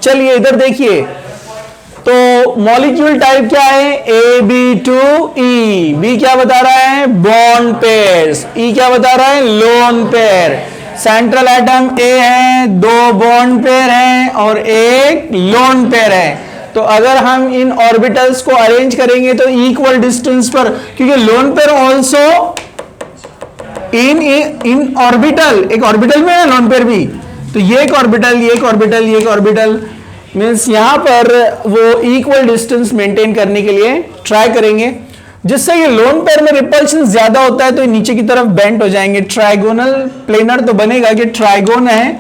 चलिए इधर देखिए, तो मॉलिक्यूल टाइप क्या है, A B two E. B क्या बता रहा है, बॉन्ड पेयर्स। ई क्या बता रहा है, lone pair. Central atom A है, दो बॉन्ड पेयर हैं और एक लोन पेयर है। तो अगर हम इन ऑर्बिटल्स को अरेंज करेंगे तो इक्वल डिस्टेंस पर, क्योंकि lone pair also in orbital, एक ऑर्बिटल में है लोन पेयर भी, तो ये एक ऑर्बिटल, ये एक ऑर्बिटल, ये एक ऑर्बिटल, मीन्स यहां पर वो इक्वल डिस्टेंस मेंटेन करने के लिए ट्राई करेंगे। जिससे ये लोन पेयर में रिपल्शन ज्यादा होता है तो नीचे की तरफ बेंट हो जाएंगे। ट्राइगोनल प्लेनर तो बनेगा कि ट्राइगोन है,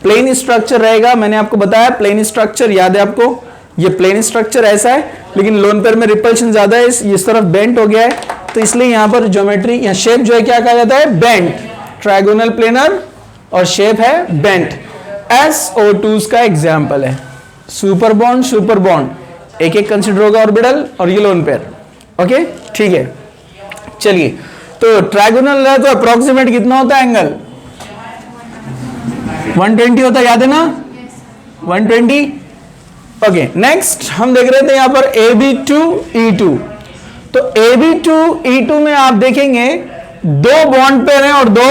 प्लेन स्ट्रक्चर रहेगा। मैंने आपको बताया प्लेन स्ट्रक्चर याद है आपको, ये प्लेन स्ट्रक्चर ऐसा है, लेकिन लोन पेयर में रिपल्शन ज्यादा है, इस तरफ बेंट हो गया है, तो इसलिए यहां पर ज्योमेट्री या शेप जो है क्या कहा जाता है, बेंट। ट्राइगोनल प्लेनर और शेप है बेंट। SO2 का एग्जाम्पल है। सुपर बॉन्ड एक एक कंसिडर होगा ऑर्बिटल और ये लोन पेयर। ओके ठीक है, चलिए तो ट्राइगोनल है तो अप्रोक्सीमेट कितना होता है एंगल, 120 होता है, याद है ना, 120। ओके नेक्स्ट हम देख रहे थे यहां पर AB2E2। तो AB2E2 में आप देखेंगे दो बॉन्ड पेयर हैं और दो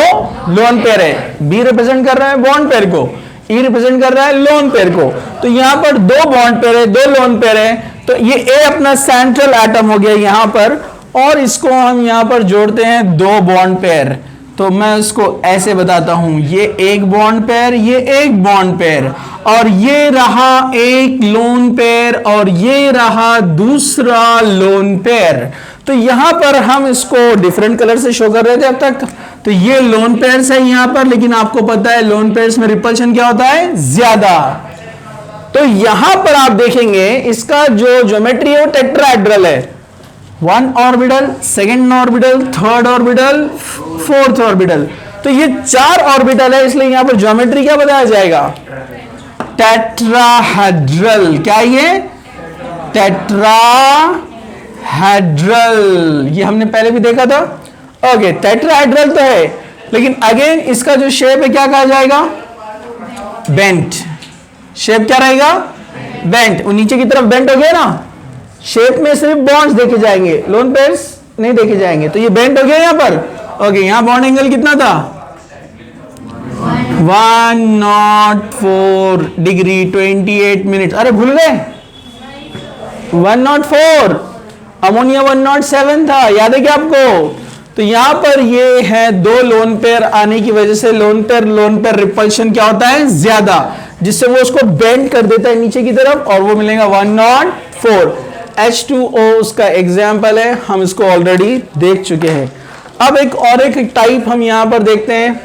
लोन पेयर है। बी रिप्रेजेंट कर रहा है बॉन्ड पेयर को, ई रिप्रेजेंट कर रहा है लोन पेयर को। तो यहां पर दो बॉन्ड पेयर है, दो लोन पेयर है, तो ये ए अपना सेंट्रल एटम हो गया यहां पर, और इसको हम यहां पर जोड़ते हैं दो बॉन्ड पेयर। तो मैं उसको ऐसे बताता हूं, ये एक बॉन्ड पेयर, ये एक बॉन्ड पेयर, और ये रहा एक लोन पेयर और ये रहा दूसरा लोन पेयर। तो यहां पर हम इसको डिफरेंट कलर से शो कर रहे थे अब तक। तो ये लोन पेयर्स है यहां पर, लेकिन आपको पता है लोन पेयर्स में रिपल्शन क्या होता है, ज्यादा। तो यहां पर आप देखेंगे इसका जो ज्योमेट्री है वो टेट्राहेड्रल है। One orbital, second orbital, third orbital, fourth orbital. तो ये चार ऑर्बिटल है, इसलिए यहां पर ज्योमेट्री क्या बताया जाएगा, टेट्राहेड्रल। क्या ये, टेट्राहेड्रल, ये हमने पहले भी देखा था। ओके टेट्राहेड्रल तो है, लेकिन अगेन इसका जो शेप है क्या कहा जाएगा, बेंट। शेप क्या रहेगा, बेंट। वो नीचे की तरफ बेंट हो गया ना, शेप में सिर्फ बॉन्ड्स देखे जाएंगे, लोन पेयर्स नहीं देखे जाएंगे। तो ये बेंट हो गया यहां पर। ओके यहां बॉन्ड एंगल कितना था, 104 डिग्री 28 मिनट। अरे भूल गए, 104, अमोनिया 107 था, याद है क्या आपको। तो यहां पर ये है दो लोन पेयर आने की वजह से लोन पेयर रिपल्शन क्या होता है, ज्यादा, जिससे वो उसको बेंड कर देता है नीचे की तरफ और वो मिलेगा 104। H2O उसका एग्जाम्पल है, हम इसको ऑलरेडी देख चुके हैं। अब एक और एक टाइप हम यहां पर देखते हैं,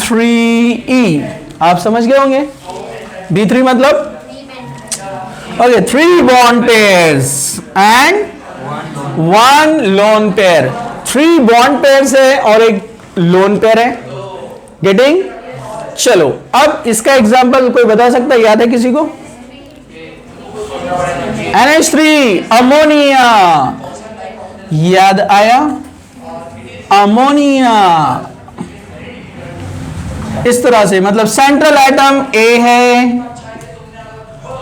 AB3E। आप समझ गए होंगे B3 मतलब, okay 3 bond pairs and 1 lone pair. 3 bond pairs है और एक लोन पेयर है, गेटिंग। चलो अब इसका एग्जांपल कोई बता सकता है, याद है किसी को, NH3 अमोनिया, याद आया, अमोनिया। इस तरह से मतलब सेंट्रल एटम ए है,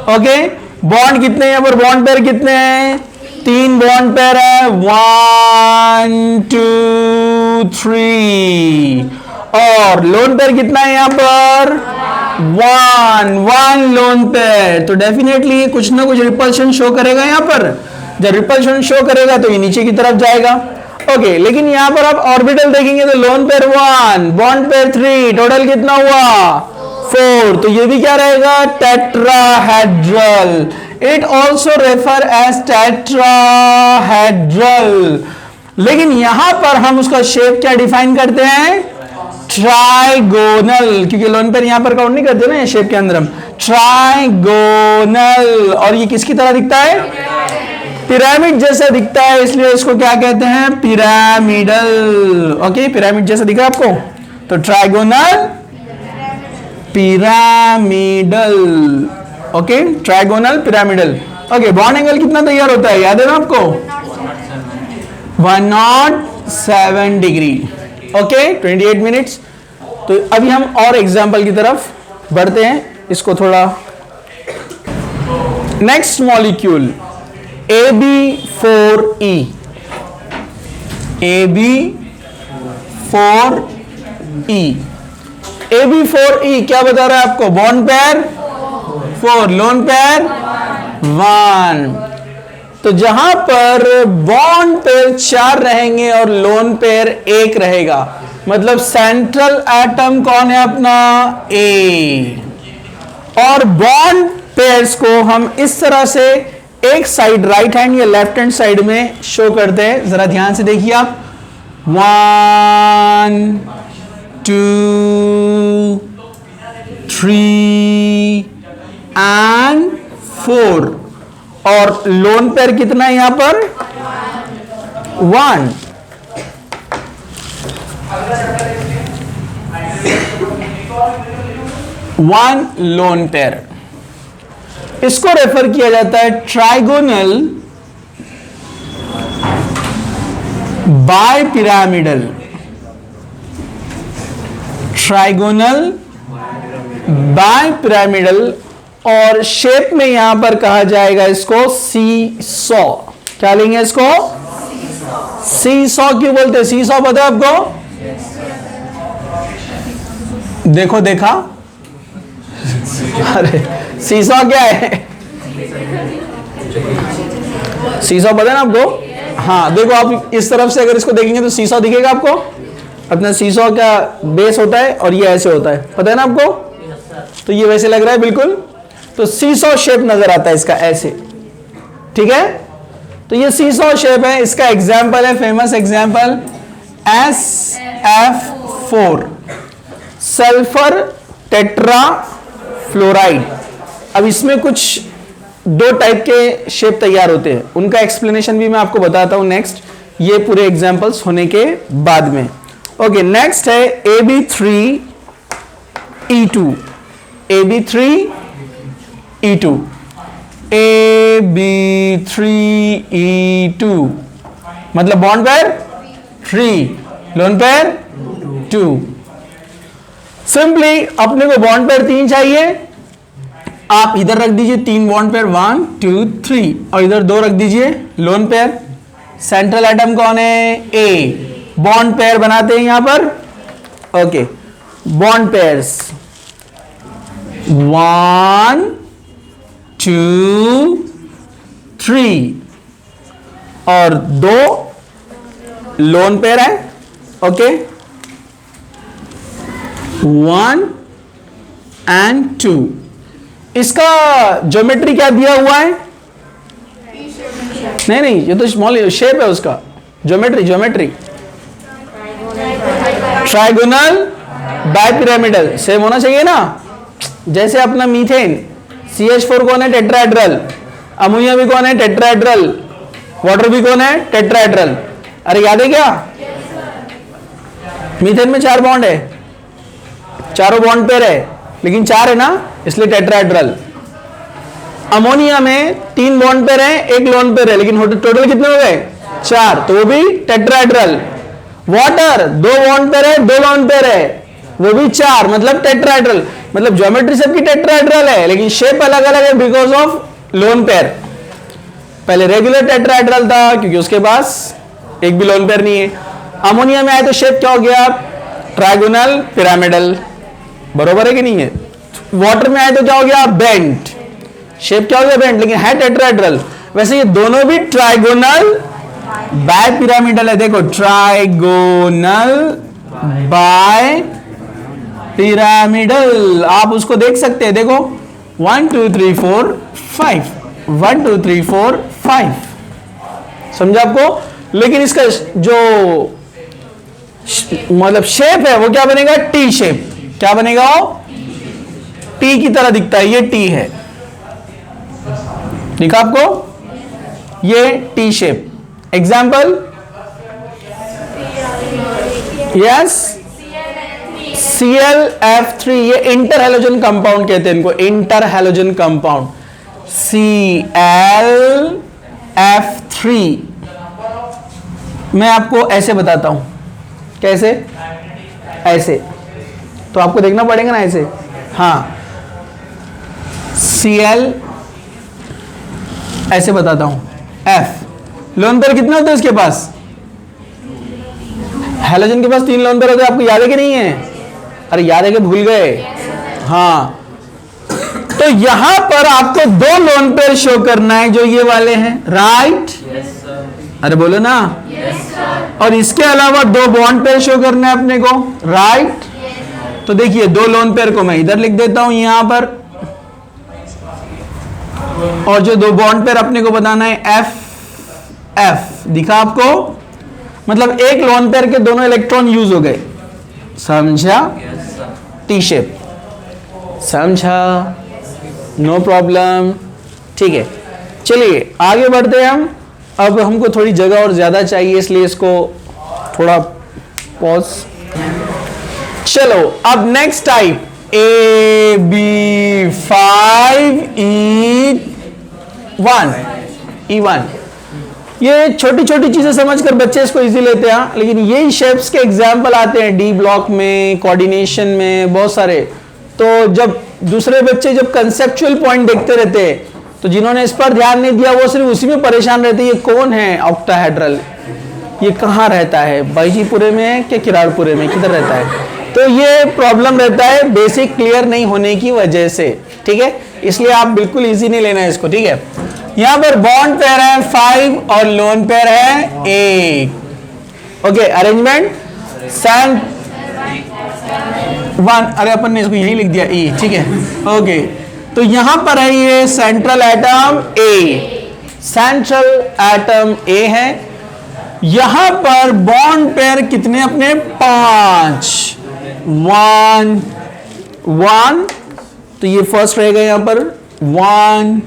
ओके, बॉन्ड कितने हैं पर, बॉन्ड पेयर कितने हैं, 3 बॉन्ड पेयर है, 1 2 3, और लोन पेयर कितना है यहां पर, 1 लोन पेयर। तो डेफिनेटली कुछ ना कुछ रिपल्शन शो करेगा यहां पर। जब रिपल्शन शो करेगा तो ये नीचे की तरफ जाएगा। ओके लेकिन यहां पर आप ऑर्बिटल देखेंगे तो lone pair 1, bond pair 3, total कितना हुआ 4। तो ये भी क्या रहेगा, tetrahedral. It also refer as tetrahedral. लेकिन यहां पर हम उसका शेप क्या डिफाइन करते हैं, ट्राइगोनल, क्योंकि लोन पेयर यहां पर काउंट नहीं करते ना ये शेप के अंदर हम, ट्राइगोनल। और ये किसकी तरह दिखता है, पिरामिड जैसा दिखता है, इसलिए इसको क्या कहते हैं, पिरामिडल। ओके पिरामिड जैसा दिख रहा है आपको, तो trigonal pyramidal. Okay trigonal pyramidal. Okay bond angle कितना तैयार होता है, याद है ना आपको, 107 डिग्री। Okay 28 minutes. तो अभी हम और एग्जाम्पल की तरफ बढ़ते हैं इसको थोड़ा। Next molecule AB4E। AB4E। AB4E क्या बता रहा है आपको? Bond pair 4, loan pair 1। तो जहां पर बॉन्ड पेयर 4 रहेंगे और लोन पेयर 1 रहेगा, मतलब सेंट्रल एटम कौन है अपना? A। और बॉन्ड पेयर्स को हम इस तरह से एक साइड राइट हैंड या लेफ्ट हैंड साइड में शो करते हैं। जरा ध्यान से देखिए आप। 1 2 3 एंड 4। और लोन पेयर कितना है यहां पर? 1। One lone pair. इसको रेफर किया जाता है ट्राइगोनल बाइपिरामिडल। Trigonal bipyramidal. और शेप में यहां पर कहा जाएगा इसको सी सॉ। क्या लेंगे इसको? सी सॉ। क्यों बोलते हैं सी सॉ? पता है आपको? देखो देखा। अरे सीसॉ क्या है? सीसॉ पता है ना आपको? हाँ देखो, आप इस तरफ से अगर इसको देखेंगे तो सीसॉ दिखेगा आपको। अपना सीसॉ का बेस होता है और ये ऐसे होता है, पता है ना आपको? तो ये वैसे लग रहा है बिल्कुल। तो सीसॉ शेप नजर आता है इसका ऐसे, ठीक है। तो ये सीसॉ शेप है। इसका एग्जाम्पल है, famous example SF4 sulphur tetra fluoride. अब इसमें कुछ 2 टाइप के शेप तैयार होते हैं, उनका एक्सप्लेनेशन भी मैं आपको बताता हूं नेक्स्ट, ये पूरे एग्जांपल्स होने के बाद में। ओके, नेक्स्ट है AB3E2। AB3E2 AB3E2 मतलब bond pair 3, lone pair 2। Simply अपने को बॉन्ड पेयर 3 चाहिए, आप इधर रख दीजिए 3 बॉन्ड पेयर 1 2 3 और इधर 2 रख दीजिए लोन पेयर। सेंट्रल एटम कौन है? A। बॉन्ड पेयर बनाते हैं यहां पर। ओके, बॉन्ड पेयर्स 1 2 3 और 2 लोन पेयर है। Okay, 1 and 2। इसका ज्योमेट्री क्या दिया हुआ है? नहीं, ये तो स्मॉल शेप है उसका। ज्योमेट्री ट्राइगोनल बाइपिरामिडल सेम होना चाहिए ना। जैसे अपना मीथेन CH4 कौन है? टेट्राहेड्रल। अमोनिया भी कौन है? टेट्राहेड्रल। वाटर भी कौन है? टेट्राहेड्रल। अरे याद है क्या? मीथेन में 4 बॉन्ड है, चारों बॉन्ड पेयर है, लेकिन 4 है ना, इसलिए टेट्राहेड्रल। अमोनिया में 3 बॉन्ड पेयर है, 1 लोन पेयर है, लेकिन टोटल कितने हो गए? 4, तो वो भी टेट्राहेड्रल। वाटर 2 बॉन्ड पेयर है, 2 लोन पेयर है, वो भी 4, मतलब टेट्राहेड्रल। मतलब ज्योमेट्री सबकी टेट्राहेड्रल है, लेकिन शेप अलग अलग है बिकॉज ऑफ लोन पेयर। पहले रेगुलर टेट्राहेड्रल था क्योंकि उसके पास एक भी लोन पेयर नहीं है। अमोनिया में आए तो शेप क्या हो गया? Trigonal pyramidal. बरोबर है कि नहीं है? वाटर में आए तो क्या हो गया? बेंट। शेप क्या हो गया? बेंट, लेकिन है टेट्राहेड्रल। वैसे ये दोनों भी ट्राइगोनल बाय पिरामिडल है। देखो, ट्राइगोनल बाय पिरामिडल आप उसको देख सकते हैं। देखो 1 2 3 4 5 1 2 3 4 5, समझा आपको? लेकिन इसका जो मतलब शेप है वो क्या बनेगा? T shape. क्या बनेगा? वो टी की तरह दिखता है, ये टी है, दिखा आपको? ये T shape. Example, yes, ClF3, ये इंटर हैलोजन कंपाउंड कहते हैं इनको, इंटर हैलोजन कंपाउंड ClF3। मैं आपको ऐसे बताता हूं, कैसे? ऐसे, तो आपको देखना पड़ेगा ना ऐसे। हाँ, Cl, ऐसे बताता हूं, F। लोन पेयर कितने होते हैं इसके पास? हैलोजन के पास 3 लोन पेयर होते हैं। आपको याद है कि नहीं है? अरे याद है कि भूल गए? हाँ, तो यहां पर आपको 2 लोन पेयर शो करना है जो ये वाले हैं, राइट? अरे बोलो ना। और इसके अलावा 2 बॉन्ड पेयर शो करना है अपने को, राइट? तो देखिए 2 लोन पेयर को मैं इधर लिख देता हूं यहां पर, और जो 2 बॉन्ड पेयर अपने को बताना है एफ एफ। दिखा आपको? मतलब एक लोन पेयर के दोनों इलेक्ट्रॉन यूज हो गए, समझा? टी शेप, समझा? नो प्रॉब्लम, ठीक है। चलिए आगे बढ़ते हैं हम। अब हमको थोड़ी जगह और ज्यादा चाहिए, इसलिए इसको थोड़ा पॉज। चलो अब नेक्स्ट टाइप, AB5E1। ये छोटी छोटी चीजें समझकर बच्चे इसको इजी लेते हैं, लेकिन यही शेप्स के एग्जाम्पल आते हैं डी ब्लॉक में, कोऑर्डिनेशन में, बहुत सारे। तो जब दूसरे बच्चे जब कंसेप्चुअल पॉइंट देखते रहते हैं, तो जिन्होंने इस पर ध्यान नहीं दिया वो सिर्फ उसी में परेशान रहते हैं, ये कौन है ऑक्टाहेड्रल, ये कहाँ रहता है, बाईजीपुरे में है कि किराड़पुरे में, किधर रहता है? तो ये प्रॉब्लम रहता है बेसिक क्लियर नहीं होने की वजह से, ठीक है? इसलिए आप बिल्कुल इजी नहीं लेना है इसको, ठीक है? यहां पर बॉन्ड पेयर है 5 और लोन पेयर है 1। ओके, अरेंजमेंट सैन 1, अरे अपन ने इसको यही लिख दिया ई, ठीक है? ओके, तो यहां पर है ये central atom A, central atom A है। यहां पर बॉन्ड पेयर कितने अपने? 5, 1 1, तो ये फर्स्ट रहेगा यहां पर 1,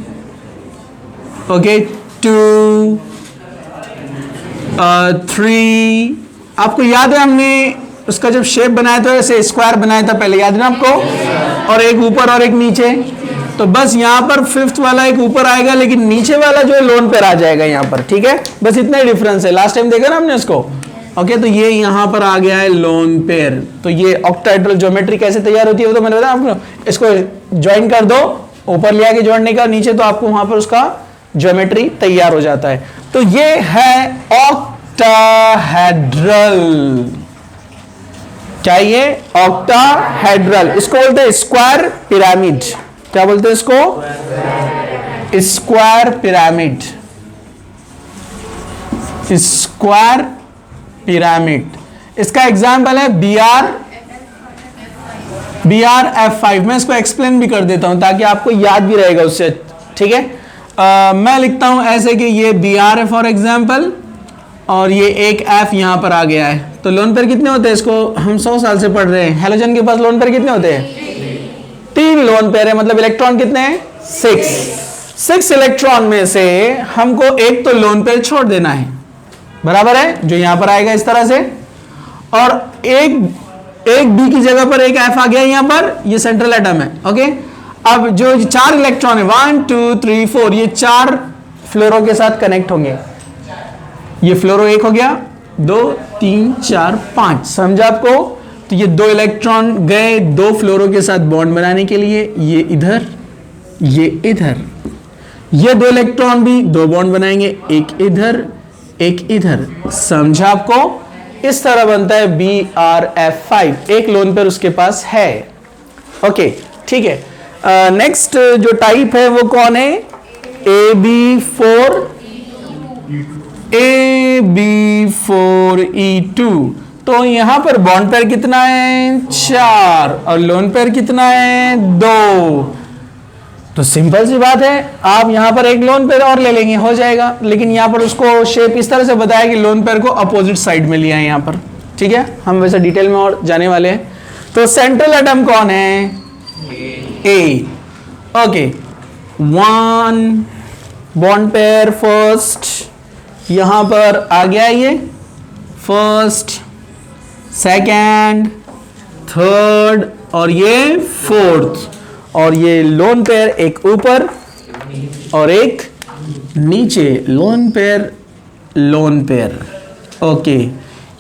ओके 2 3। आपको याद है हमने उसका जब शेप बनाया था ऐसे स्क्वायर बनाया था पहले, याद है ना आपको? और एक ऊपर और एक नीचे। तो बस यहाँ पर 5th वाला एक ऊपर आएगा, लेकिन नीचे वाला जो है लोन पेयर आ जाएगा यहाँ पर, ठीक है? बस इतना ही डिफरेंस है, लास्ट टाइम देखा ना हमने इसको। ओके, तो ये यहाँ पर आ गया है लोन पेयर। तो ये ऑक्टाहेड्रल ज्योमेट्री कैसे तैयार होती है वो तो मैंने बताया आपको। इसको ज्वाइन कर दो, ऊपर लिया के जोड़ने का, नीचे तो आपको वहां पर उसका ज्योमेट्री तैयार हो जाता है। तो ये है ऑक्टाहेड्रल, क्या ये? ऑक्टाहेड्रल। इसको बोलते हैं स्क्वायर पिरामिड। क्या बोलते हैं इसको? Square pyramid, square pyramid. इसका एग्जाम्पल है BRF5। मैं इसको एक्सप्लेन भी कर देता हूं ताकि आपको याद भी रहेगा उससे, ठीक है? मैं लिखता हूं ऐसे कि ये BR है फॉर एग्जाम्पल, और ये एक F यहां पर आ गया है। तो लोन पेयर कितने होते हैं? इसको हम 100 साल से पढ़ रहे हैं। हैलोजन के पास लोन पेयर कितने होते हैं? 3 लोन पेयर है, मतलब इलेक्ट्रॉन कितने हैं? 6 इलेक्ट्रॉन में से हमको एक तो लोन पेयर छोड़ देना है, बराबर है? जो यहां पर आएगा इस तरह से, और एक B की जगह पर एक F आ गया यहां पर, ये सेंट्रल एटम है। ओके, अब जो 4 इलेक्ट्रॉन है 1 2 3 4, ये 4 फ्लोरो के साथ कनेक्ट होंगे। ये फ्लोरो 1 हो गया, 2 3 4 5, समझा आपको? तो ये 2 इलेक्ट्रॉन गए 2 फ्लोरो के साथ बॉन्ड बनाने के लिए, ये इधर ये इधर। ये 2 इलेक्ट्रॉन भी 2 बॉन्ड बनाएंगे, एक इधर एक इधर, समझा आपको? इस तरह बनता है BRF5। एक लोन पेयर उसके पास है। ओके, ठीक है। नेक्स्ट जो टाइप है वो कौन है? AB4E2। तो यहां पर बॉन्ड पेयर कितना है? 4, और लोन पेयर कितना है? 2। तो सिंपल सी बात है, आप यहां पर एक लोन पेयर और ले लेंगे, हो जाएगा। लेकिन यहां पर उसको शेप इस तरह से बताया कि लोन पेयर को अपोजिट साइड में लिया है यहां पर, ठीक है? हम वैसे डिटेल में और जाने वाले हैं। तो सेंट्रल एटम कौन है? A। Okay, 1 bond pair first यहां पर आ गया, ये फर्स्ट, सेकंड, थर्ड और ये फोर्थ, और ये लोन पेयर एक ऊपर और एक नीचे, लोन पेयर। ओके,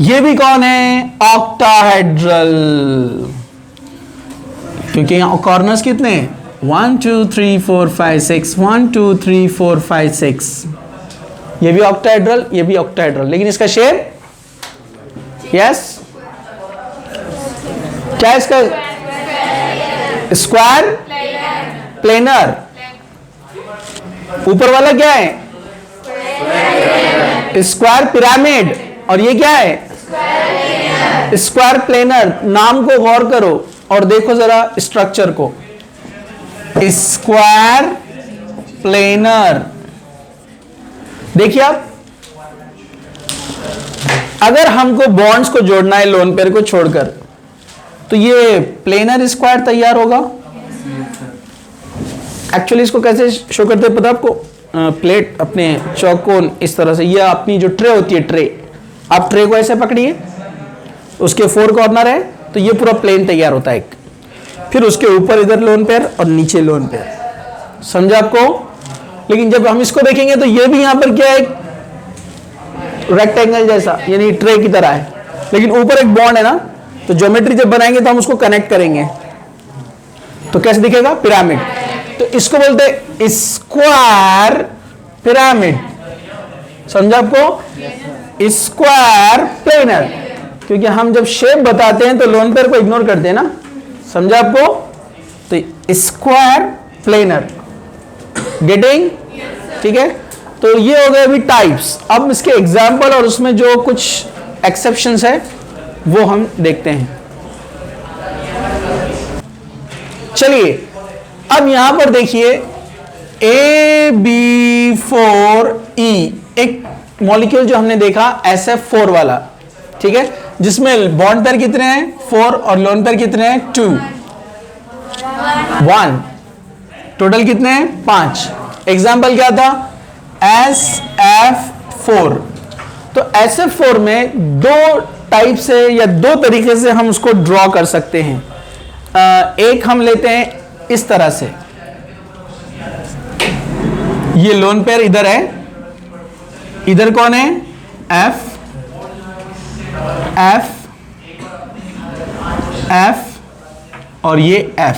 ये भी कौन है? ऑक्टाहेड्रल, क्योंकि यहां कॉर्नर्स कितने हैं? 1 2 3 4 5 6 1 2 3 4 5 6। ये भी ऑक्टाहेड्रल, ये भी ऑक्टाहेड्रल, लेकिन इसका शेप यस क्या है इसका? Square planar. ऊपर वाला क्या है? Square pyramid. और ये क्या है? Square planar. नाम को गौर करो और देखो जरा स्ट्रक्चर को। Square planar. देखिए आप, अगर हमको बॉन्ड्स को जोड़ना है लोन पेयर को छोड़कर, तो ये प्लेनर स्क्वायर तैयार होगा। एक्चुअली इसको कैसे शो करते हैं पता आपको? प्लेट अपने चौकोन इस तरह से, ये अपनी जो ट्रे होती है, ट्रे, आप ट्रे को ऐसे पकड़िए, उसके 4 कॉर्नर है, तो ये पूरा प्लेन तैयार होता है एक। फिर उसके ऊपर इधर लोन पेयर और नीचे लोन पेयर। समझा आपको? लेकिन जब हम इसको देखेंगे तो ये भी यहां पर क्या है? रेक्टेंगल जैसा, यानी ट्रे की तरह है, लेकिन ऊपर एक बॉन्ड है ना, तो ज्योमेट्री जब बनाएंगे तो हम उसको कनेक्ट करेंगे, तो कैसे दिखेगा? पिरामिड। तो इसको बोलते हैं स्क्वायर पिरामिड। समझा आपको? Square planar. क्योंकि हम जब शेप बताते हैं तो लोन पेयर को इग्नोर करते हैं ना। समझा आपको? तो स्क्वायर प्लेनर। गेटिंग? ठीक है। तो ये हो गए अभी टाइप्स। अब इसके एग्जाम्पल और उसमें जो कुछ एक्सेप्शंस है वो हम देखते हैं। चलिए अब यहां पर देखिए AB4E, एक मॉलिक्यूल जो हमने देखा SF4 वाला, ठीक है, जिसमें बॉन्ड पेयर कितने हैं? 4 और लोन पेयर कितने हैं? 2 1। टोटल कितने हैं? 5। एग्जाम्पल क्या था? SF4। तो SF4 में 2 टाइप से या 2 तरीके से हम उसको ड्रॉ कर सकते हैं। एक हम लेते हैं इस तरह से, ये लोन पेयर इधर है, इधर कौन है? F F F और ये F।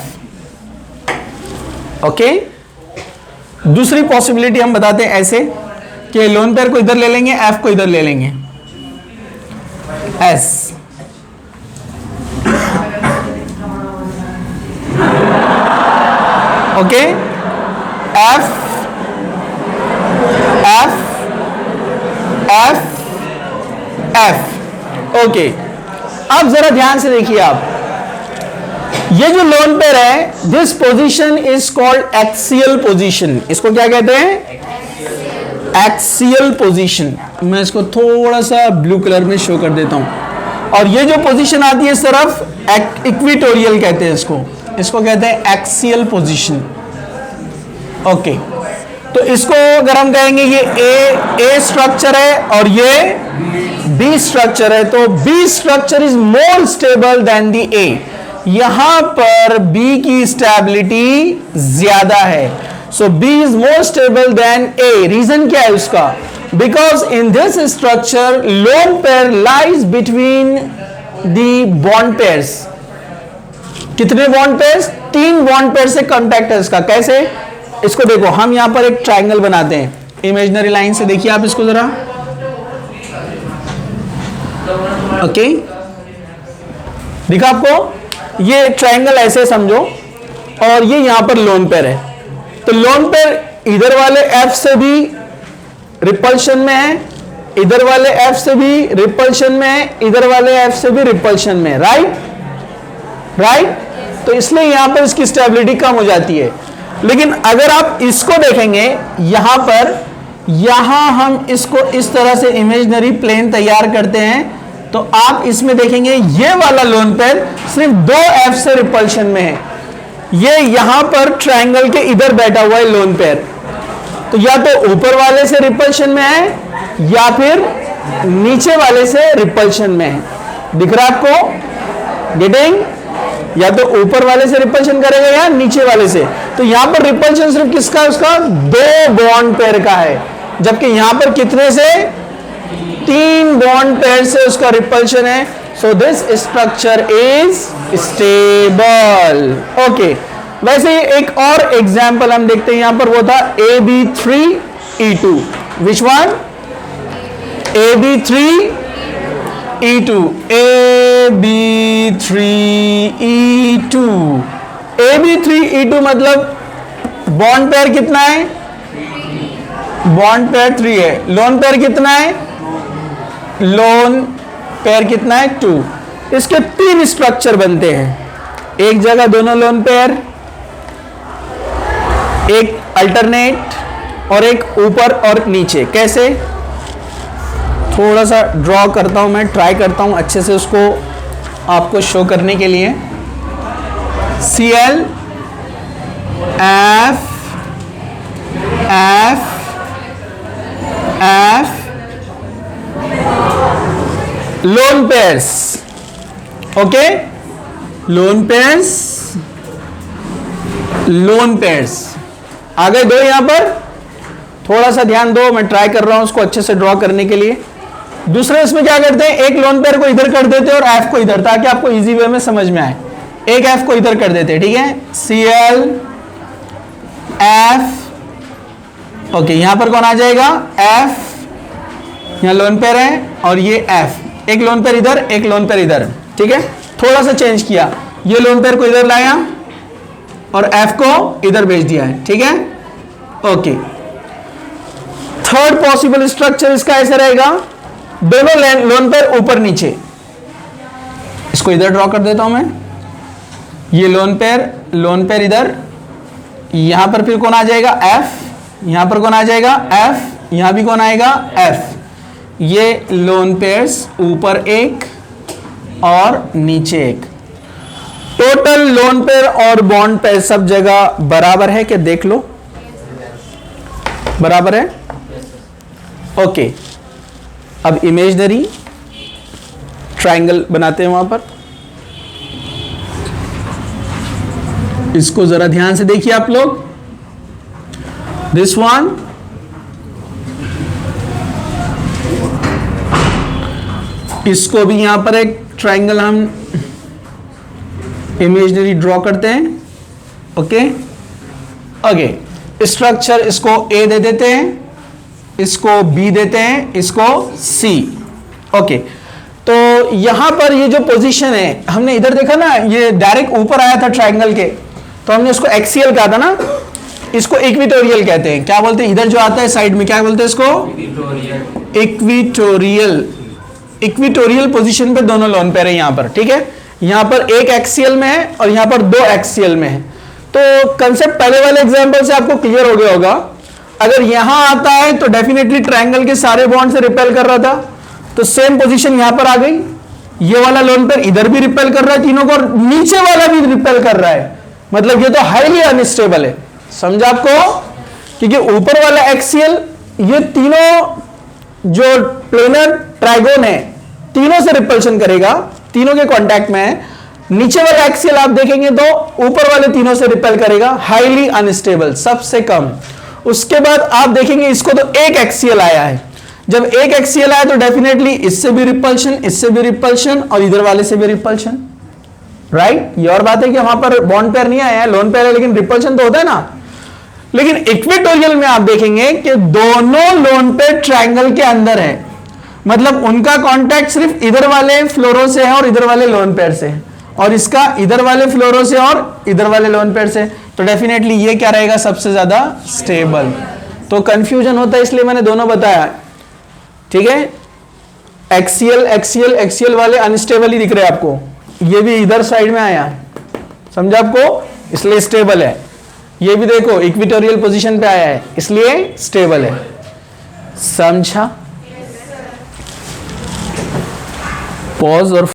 ओके। दूसरी पॉसिबिलिटी हम बताते हैं ऐसे कि लोन पेयर को इधर ले लेंगे, F को इधर ले लेंगे, S। Okay. F F F F। Okay. अब जरा ध्यान से देखिए आप, ये जो लोन पेयर है, this position is called axial position. इसको क्या कहते हैं? Axial position. मैं इसको थोड़ा सा ब्लू कलर में शो कर देता हूं। और ये जो पोजीशन आती है इस तरफ, इक्विटोरियल कहते हैं इसको। इसको कहते हैं एक्सियल पोजीशन। ओके। तो इसको अगर हम कहेंगे ये ए स्ट्रक्चर है और ये बी स्ट्रक्चर है, तो B structure is more stable than the A. यहां पर बी की स्टेबिलिटी ज्यादा है, so B is more stable than A. Reason क्या है उसका? Because in this structure lone pair lies between the bond pairs. कितने बॉन्ड पेयर्स? 3 बॉन्ड पेयर से कांटेक्ट है इसका। कैसे? इसको देखो, हम यहां पर एक ट्रायंगल बनाते हैं इमेजिनरी लाइन से। देखिए आप इसको जरा। ओके, दिखा आपको? ये ट्रायंगल ऐसे समझो, और ये यहां पर लोन पेयर है। तो लोन पेयर इधर वाले F से भी रिपल्शन में है, इधर वाले F से भी रिपल्शन में है, इधर वाले F से भी रिपल्शन में है। राइट। तो इसलिए यहां पर इसकी स्टेबिलिटी कम हो जाती है। लेकिन अगर आप इसको देखेंगे यहां पर, यहां हम इसको इस तरह से इमेजिनरी प्लेन तैयार करते हैं, तो आप इसमें देखेंगे ये वाला लोन पेयर सिर्फ 2 F से रिपल्शन में है। ये यहां पर ट्रायंगल के इधर बैठा हुआ है लोन पेयर, तो या तो ऊपर वाले से रिपल्शन में है या फिर नीचे वाले से रिपल्शन में है। दिख रहा है आपको? गेटिंग? या तो ऊपर वाले से रिपल्शन करेगा या नीचे वाले से। तो यहां पर रिपल्शन सिर्फ किसका? उसका 2 बॉन्ड पेयर का है, जबकि यहां पर कितने से? 3 बॉन्ड पेयर से उसका रिपल्शन है। So this structure is stable. Okay, वैसे ही एक और एग्जाम्पल हम देखते हैं यहां पर, वो था AB3E2। Which one? AB3E2। AB3E2। AB3E2 मतलब बॉन्ड पेयर कितना है? बॉन्ड पेयर 3 है। लोन पेयर कितना है? लोन पेयर कितना है? 2। इसके 3 स्ट्रक्चर बनते हैं, एक जगह दोनों लोन पेयर, एक अल्टरनेट और एक ऊपर और नीचे। कैसे? थोड़ा सा ड्रॉ करता हूं मैं, ट्राई करता हूं अच्छे से उसको आपको शो करने के लिए। Cl F F F lone pairs. Okay, lone pairs, lone pairs आ गए दो यहां पर। थोड़ा सा ध्यान दो, मैं ट्राई कर रहा हूं उसको अच्छे से ड्रॉ करने के लिए। दूसरे इसमें क्या करते हैं, एक लोन पेयर को इधर कर देते हैं और एफ को इधर, ताकि आपको इजी वे में समझ में आए। एक एफ को इधर कर देते हैं, ठीक है, Cl F। ओके, यहां पर कौन आ जाएगा? F, यहां लोन पेयर है और ये F। एक लोन पेयर इधर, एक लोन पेयर इधर, ठीक है। थोड़ा सा चेंज किया, ये लोन पेयर को इधर लाया और F को इधर भेज दिया है, ठीक है। ओके, थर्ड पॉसिबल स्ट्रक्चर इसका ऐसा रहेगा, दोनों लोन पेयर ऊपर नीचे। इसको इधर ड्रॉ कर देता हूं मैं, ये लोन पेयर इधर, यहां पर फिर कौन आ जाएगा? F। यहां पर कौन आ जाएगा? F। यहां भी कौन आएगा? F। ये लोन पेयर्स ऊपर एक और नीचे एक। टोटल लोन पेयर और बॉन्ड पेयर सब जगह बराबर है कि देख लो, बराबर है। ओके, अब इमेजिनरी ट्रायंगल बनाते हैं वहां पर। इसको जरा ध्यान से देखिए आप लोग। दिस वन, इसको भी यहां पर एक ट्रायंगल हम इमेजिनरी ड्रॉ करते हैं। ओके ओके, स्ट्रक्चर इसको ए दे देते हैं, इसको बी देते हैं, इसको सी। ओके, तो यहां पर ये जो पोजीशन है, हमने इधर देखा ना, ये डायरेक्ट ऊपर आया था ट्रायंगल के, तो हमने इसको एक्सियल कहा था ना, इसको इक्विटोरियल कहते हैं। क्या बोलते हैं? इधर जो आता है साइड में, क्या बोलते हैं इसको? इक्विटोरियल। इक्विटोरियल पोजीशन पे दोनों लोन पेयर है यहां पर, ठीक है। यहां पर एक एक्सियल में है और यहां पर दो एक्सियल में है। तो कंसेप्ट पहले वाले एग्जांपल से आपको क्लियर हो गया होगा। अगर यहां आता है तो डेफिनेटली ट्रायंगल के सारे बॉन्ड से रिपेल कर रहा था, तो सेम पोजीशन यहां पर आ गई। ये वाला लोन पेयर इधर भी रिपेल कर रहा है तीनों को, और नीचे वाला भी रिपेल कर रहा है, मतलब ये तो हाईली अनस्टेबल है। समझा आपको? क्योंकि ऊपर वाला एक्सियल, ये तीनों जो प्लेनर ट्राइगोन है, तीनों से रिपल्शन करेगा, तीनों के कांटेक्ट में है। नीचे वाला एक्सियल आप देखेंगे तो ऊपर वाले तीनों से रिपेल करेगा, हाईली अनस्टेबल, सबसे कम। उसके बाद आप देखेंगे इसको तो एक एक्सियल आया है। जब एक एक्सियल आया तो डेफिनेटली इससे भी रिपल्शन, इससे भी रिपल्शन और इधर वाले से भी रिपल्शन, राइट। ये और बात है कि वहां पर बॉन्ड पेयर नहीं आया है, लोन पेयर है, लेकिन रिपल्शन तो होता है ना। लेकिन इक्वेटोरियल में आप देखेंगे कि दोनों लोन पेयर ट्रायंगल के अंदर है, मतलब उनका कांटेक्ट सिर्फ इधर वाले फ्लोरो से है और इधर वाले लोन पेयर से है, और इसका इधर वाले फ्लोरो से और इधर वाले लोन पेयर से। तो डेफिनेटली ये क्या रहेगा? सबसे ज्यादा स्टेबल। तो कंफ्यूजन होता है, इसलिए मैंने दोनों बताया, ठीक है। एक्सियल एक्सियल एक्सियल वाले अनस्टेबल ही दिख रहे हैं आपको, ये भी इधर साइड में आया, समझा आपको, इसलिए स्टेबल है। ये भी देखो इक्विटोरियल पोजीशन पे आया है, इसलिए स्टेबल है। समझा? पॉज और